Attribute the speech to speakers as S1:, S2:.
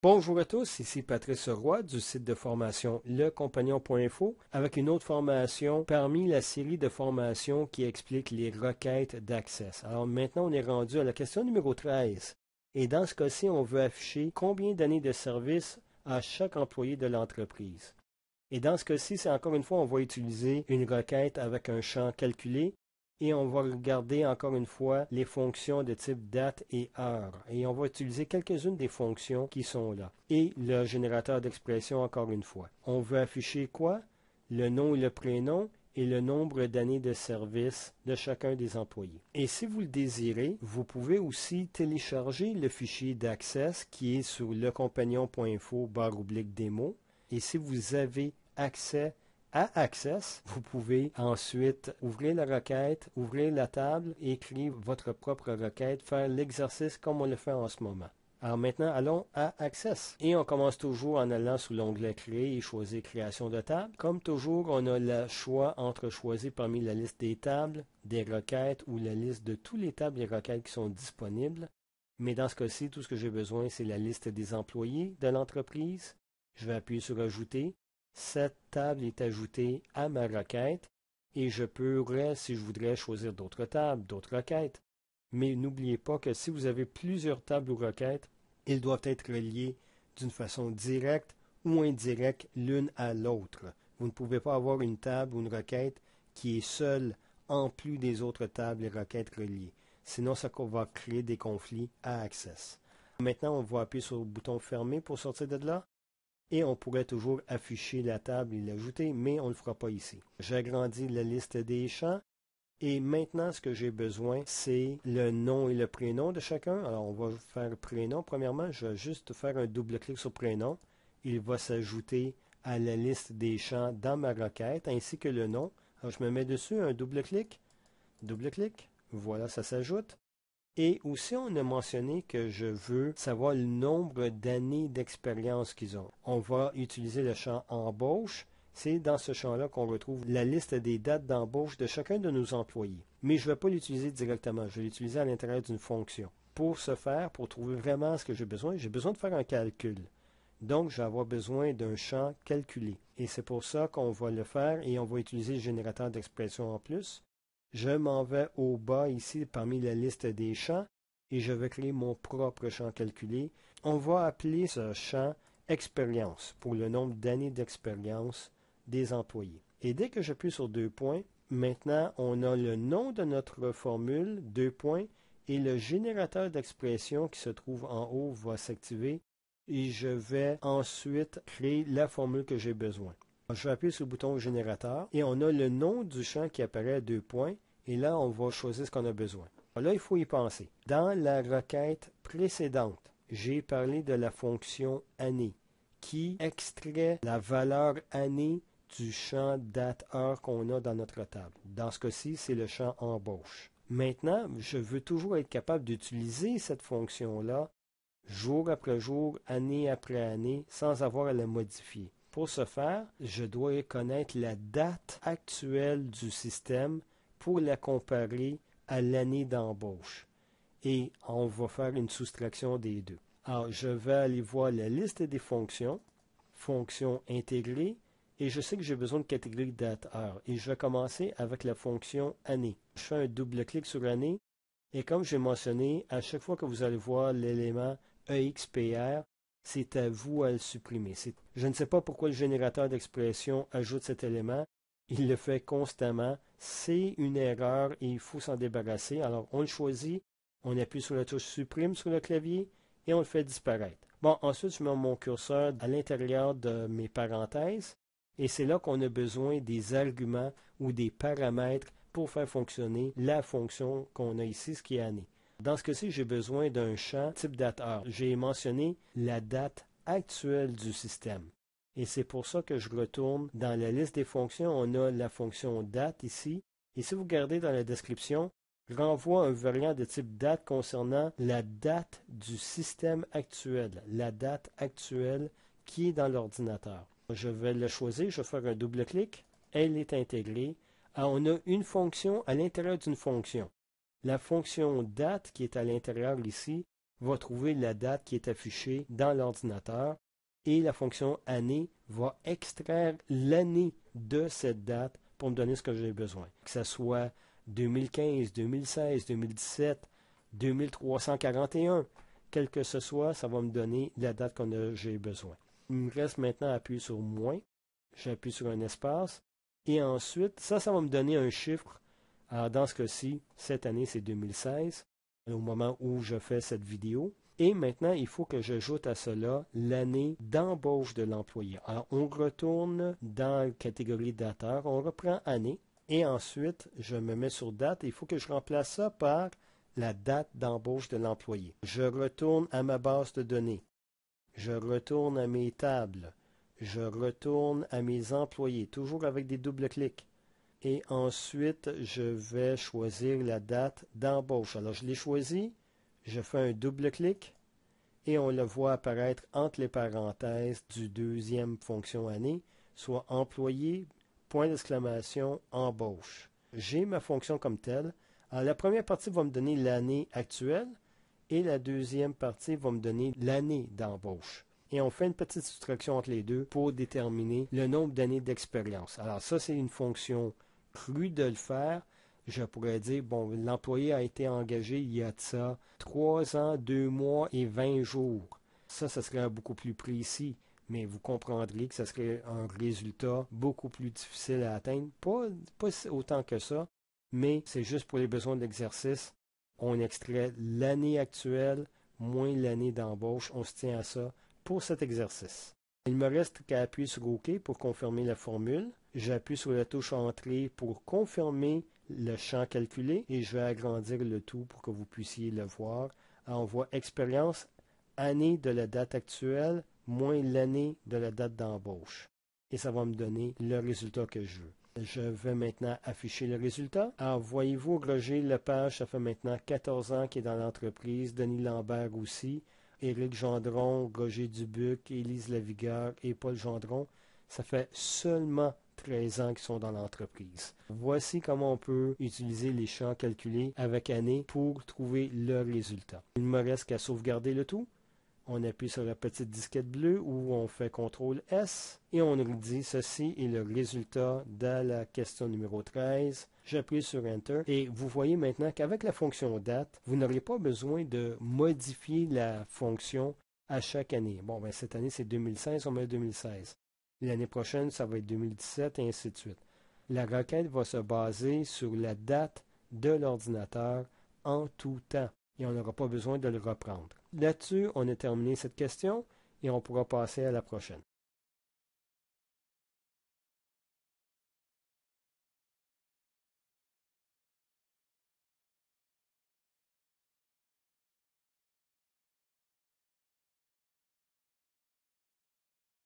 S1: Bonjour à tous, ici Patrice Roy du site de formation lecompagnon.info avec une autre formation parmi la série de formations qui explique les requêtes d'Access. Alors maintenant, on est rendu à la question numéro 13. Et dans ce cas-ci, on veut afficher combien d'années de service à chaque employé de l'entreprise. Et dans ce cas-ci, c'est encore une fois, on va utiliser une requête avec un champ calculé. Et on va regarder encore une fois les fonctions de type date et heure. Et on va utiliser quelques-unes des fonctions qui sont là. Et le générateur d'expression encore une fois. On veut afficher quoi? Le nom et le prénom et le nombre d'années de service de chacun des employés. Et si vous le désirez, vous pouvez aussi télécharger le fichier d'Access qui est sur lecompagnon.info/démo. Et si vous avez accès à Access, vous pouvez ensuite ouvrir la requête, ouvrir la table, écrire votre propre requête, faire l'exercice comme on le fait en ce moment. Alors maintenant, allons à Access. Et on commence toujours en allant sous l'onglet Créer et choisir Création de table. Comme toujours, on a le choix entre choisir parmi la liste des tables, des requêtes ou la liste de tous les tables et requêtes qui sont disponibles. Mais dans ce cas-ci, tout ce que j'ai besoin, c'est la liste des employés de l'entreprise. Je vais appuyer sur Ajouter. Cette table est ajoutée à ma requête et je pourrais, si je voudrais, choisir d'autres tables, d'autres requêtes. Mais n'oubliez pas que si vous avez plusieurs tables ou requêtes, ils doivent être reliés d'une façon directe ou indirecte l'une à l'autre. Vous ne pouvez pas avoir une table ou une requête qui est seule en plus des autres tables et requêtes reliées. Sinon, ça va créer des conflits à Access. Maintenant, on va appuyer sur le bouton Fermer pour sortir de là. Et on pourrait toujours afficher la table et l'ajouter, mais on ne le fera pas ici. J'agrandis la liste des champs. Et maintenant, ce que j'ai besoin, c'est le nom et le prénom de chacun. Alors, on va faire prénom. Premièrement, je vais juste faire un double-clic sur prénom. Il va s'ajouter à la liste des champs dans ma requête, ainsi que le nom. Alors, je me mets dessus, un double-clic. Double-clic. Voilà, ça s'ajoute. Et aussi, on a mentionné que je veux savoir le nombre d'années d'expérience qu'ils ont. On va utiliser le champ embauche. C'est dans ce champ-là qu'on retrouve la liste des dates d'embauche de chacun de nos employés. Mais je ne vais pas l'utiliser directement. Je vais l'utiliser à l'intérieur d'une fonction. Pour ce faire, pour trouver vraiment ce que j'ai besoin de faire un calcul. Donc, je vais avoir besoin d'un champ calculé. Et c'est pour ça qu'on va le faire et on va utiliser le générateur d'expression en plus. Je m'en vais au bas ici parmi la liste des champs et je vais créer mon propre champ calculé. On va appeler ce champ expérience pour le nombre d'années d'expérience des employés. Et dès que j'appuie sur deux points, maintenant on a le nom de notre formule, deux points, et le générateur d'expression qui se trouve en haut va s'activer et je vais ensuite créer la formule que j'ai besoin. Je vais appuyer sur le bouton générateur et on a le nom du champ qui apparaît à deux points et là on va choisir ce qu'on a besoin. Là, il faut y penser. Dans la requête précédente, j'ai parlé de la fonction année qui extrait la valeur année du champ date-heure qu'on a dans notre table. Dans ce cas-ci, c'est le champ embauche. Maintenant, je veux toujours être capable d'utiliser cette fonction-là jour après jour, année après année, sans avoir à la modifier. Pour ce faire, je dois connaître la date actuelle du système pour la comparer à l'année d'embauche. Et on va faire une soustraction des deux. Alors, je vais aller voir la liste des fonctions, fonctions intégrées, et je sais que j'ai besoin de catégorie date-heure. Et je vais commencer avec la fonction année. Je fais un double-clic sur année, et comme j'ai mentionné, à chaque fois que vous allez voir l'élément EXPR, c'est à vous à le supprimer. Je ne sais pas pourquoi le générateur d'expression ajoute cet élément. Il le fait constamment. C'est une erreur et il faut s'en débarrasser. Alors, on le choisit, on appuie sur la touche supprime sur le clavier et on le fait disparaître. Bon, ensuite, je mets mon curseur à l'intérieur de mes parenthèses et c'est là qu'on a besoin des arguments ou des paramètres pour faire fonctionner la fonction qu'on a ici, ce qui est année. Dans ce cas-ci, j'ai besoin d'un champ type date-heure. J'ai mentionné la date actuelle du système. Et c'est pour ça que je retourne dans la liste des fonctions. On a la fonction date ici. Et si vous regardez dans la description, renvoie un variant de type date concernant la date du système actuel. La date actuelle qui est dans l'ordinateur. Je vais le choisir. Je vais faire un double-clic. Elle est intégrée. Alors, on a une fonction à l'intérieur d'une fonction. La fonction date qui est à l'intérieur ici va trouver la date qui est affichée dans l'ordinateur et la fonction année va extraire l'année de cette date pour me donner ce que j'ai besoin. Que ce soit 2015, 2016, 2017, 2341, quel que ce soit, ça va me donner la date que j'ai besoin. Il me reste maintenant à appuyer sur moins. J'appuie sur un espace. Et ensuite, ça va me donner un chiffre. Alors, dans ce cas-ci, cette année, c'est 2016, au moment où je fais cette vidéo. Et maintenant, il faut que j'ajoute à cela l'année d'embauche de l'employé. Alors, on retourne dans la catégorie dateur, on reprend année. Et ensuite, je me mets sur date. Il faut que je remplace ça par la date d'embauche de l'employé. Je retourne à ma base de données. Je retourne à mes tables. Je retourne à mes employés, toujours avec des doubles-clics. Et ensuite, je vais choisir la date d'embauche. Alors, je l'ai choisi. Je fais un double-clic et on le voit apparaître entre les parenthèses du deuxième fonction année, soit employé, point d'exclamation, embauche. J'ai ma fonction comme telle. Alors, la première partie va me donner l'année actuelle et la deuxième partie va me donner l'année d'embauche. Et on fait une petite soustraction entre les deux pour déterminer le nombre d'années d'expérience. Alors ça, c'est une fonction crue de le faire. Je pourrais dire, bon, l'employé a été engagé il y a de ça 3 ans, 2 mois et 20 jours. Ça serait beaucoup plus précis. Mais vous comprendrez que ça serait un résultat beaucoup plus difficile à atteindre. Pas autant que ça, mais c'est juste pour les besoins de l'exercice. On extrait l'année actuelle moins l'année d'embauche. On se tient à ça pour cet exercice. Il me reste qu'à appuyer sur OK pour confirmer la formule. J'appuie sur la touche Entrée pour confirmer le champ calculé et je vais agrandir le tout pour que vous puissiez le voir. Alors, on voit expérience, année de la date actuelle, moins l'année de la date d'embauche. Et ça va me donner le résultat que je veux. Je vais maintenant afficher le résultat. Alors, voyez-vous, Roger Lepage, ça fait maintenant 14 ans qu'il est dans l'entreprise. Denis Lambert aussi. Éric Gendron, Roger Dubuc, Élise Lavigueur et Paul Gendron. Ça fait seulement 13 ans qu'ils sont dans l'entreprise. Voici comment on peut utiliser les champs calculés avec année pour trouver le résultat. Il ne me reste qu'à sauvegarder le tout. On appuie sur la petite disquette bleue où on fait CTRL S et on nous dit ceci est le résultat de la question numéro 13. J'appuie sur Enter et vous voyez maintenant qu'avec la fonction date, vous n'aurez pas besoin de modifier la fonction à chaque année. Bon, ben cette année c'est 2016, on met 2016. L'année prochaine, ça va être 2017 et ainsi de suite. La requête va se baser sur la date de l'ordinateur en tout temps et on n'aura pas besoin de le reprendre. Là-dessus, on a terminé cette question et on pourra passer à la prochaine.